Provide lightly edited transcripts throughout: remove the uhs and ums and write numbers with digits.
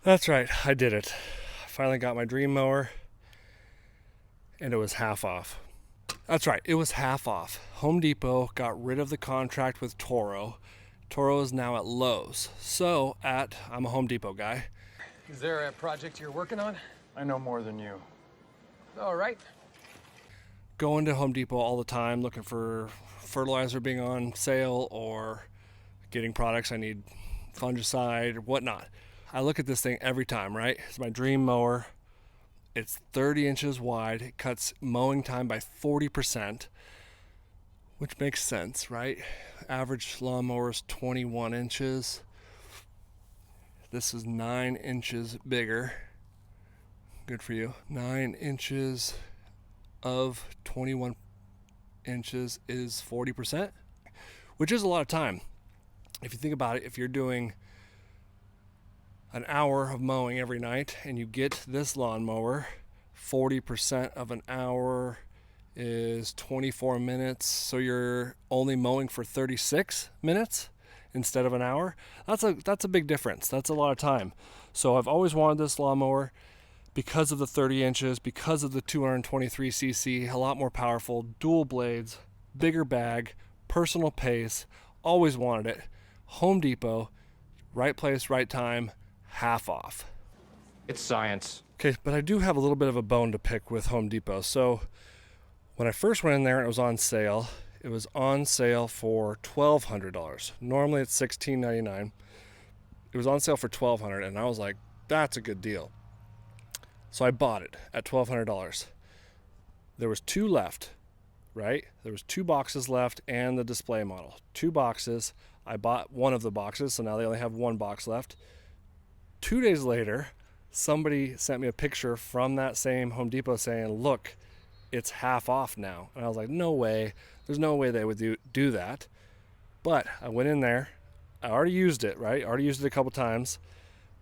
That's right, I did it. I finally got my dream mower, and it was half off. That's right, it was half off. Home Depot got rid of the contract with Toro. Toro is now at Lowe's. I'm a Home Depot guy. Is there a project you're working on? I know more than you. All right. Going to Home Depot all the time looking for fertilizer being on sale or getting products I need, fungicide or whatnot. I look at this thing every time, right? It's my dream mower. It's 30 inches wide. It cuts mowing time by 40%, which makes sense, right? Average lawnmower is 21 inches. This is 9 inches bigger. Good for you. 9 inches of 21 inches is 40%, which is a lot of time. If you think about it, if you're doing an hour of mowing every night and you get this lawnmower, 40% of an hour is 24 minutes, so you're only mowing for 36 minutes instead of an hour. That's a big difference. That's a lot of time. So I've always wanted this lawnmower because of the 30 inches, because of the 223cc, a lot more powerful, dual blades, bigger bag, personal pace. Always wanted it. Home Depot, right place, right time, half off. It's science. Okay, but I do have a little bit of a bone to pick with Home Depot. So when I first went in there and it was on sale, it was on sale for $1,200. Normally it's $1,699. It was on sale for $1,200, and I was like, that's a good deal. So I bought it at $1,200. There was 2 left, right? There was 2 boxes left and the display model. 2 boxes. I bought one of the boxes, so now they only have 1 box left. 2 days later, somebody sent me a picture from that same Home Depot saying, look, it's half off now. And I was like, no way. There's no way they would do that. But I went in there. I already used it, right? I already used it a couple times,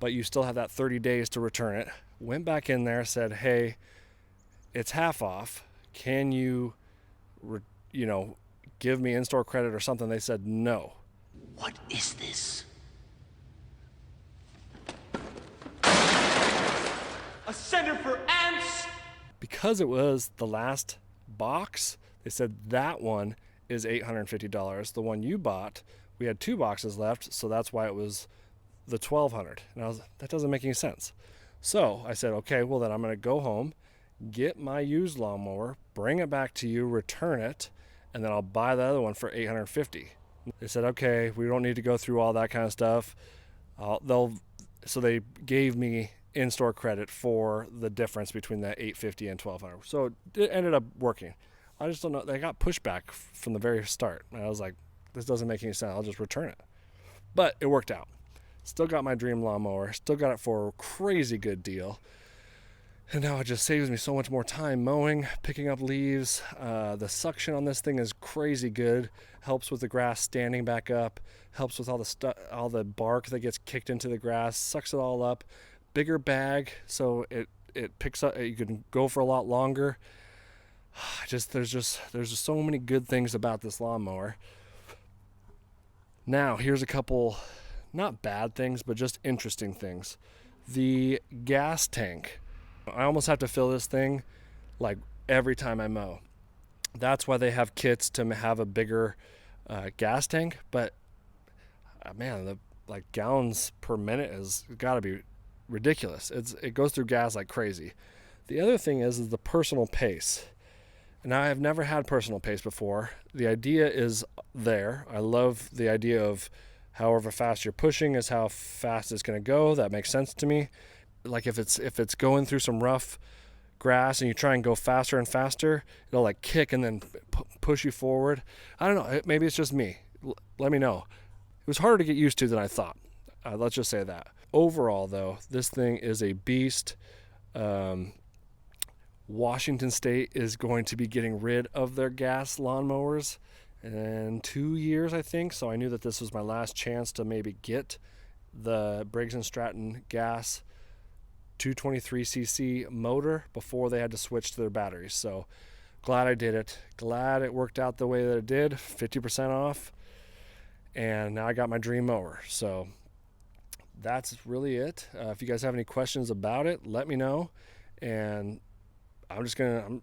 but you still have that 30 days to return it. Went back in there, said, hey, it's half off. Can you, give me in-store credit or something? They said no. What is this? A center for ants! Because it was the last box, they said that one is $850. The one you bought, we had 2 boxes left, so that's why it was the $1,200. And that doesn't make any sense. So I said, okay, well then I'm going to go home, get my used lawnmower, bring it back to you, return it, and then I'll buy the other one for $850. They said, okay, we don't need to go through all that kind of stuff. So they gave me in-store credit for the difference between that $850 and $1,200. So it ended up working. I just don't know. They got pushback from the very start. And I was like, this doesn't make any sense. I'll just return it. But it worked out. Still got my dream lawnmower. Still got it for a crazy good deal. And now it just saves me so much more time mowing, picking up leaves. The suction on this thing is crazy good. Helps with the grass standing back up. Helps with all the bark that gets kicked into the grass. Sucks it all up. Bigger bag, so it picks up. You can go for a lot longer. There's just so many good things about this lawnmower. Now here's a couple, not bad things, but just interesting things. The gas tank. I almost have to fill this thing like every time I mow. That's why they have kits to have a bigger gas tank. But man, the gallons per minute has got to be ridiculous. It goes through gas like crazy. The other thing is the personal pace. And I have never had personal pace before. The idea is there. I love the idea of however fast you're pushing is how fast it's going to go. That makes sense to me. Like if it's going through some rough grass and you try and go faster and faster, it'll like kick and then push you forward. I don't know. Maybe it's just me. Let me know. It was harder to get used to than I thought. Let's just say that. Overall, though, this thing is a beast. Washington State is going to be getting rid of their gas lawnmowers in 2 years, I think. So I knew that this was my last chance to maybe get the Briggs & Stratton gas 223cc motor before they had to switch to their batteries. So glad I did it. Glad it worked out the way that it did. 50% off. And now I got my dream mower. So that's really it. If you guys have any questions about it, let me know. And I'm just gonna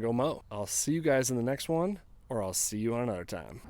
go mow. I'll see you guys in the next one, or I'll see you on another time.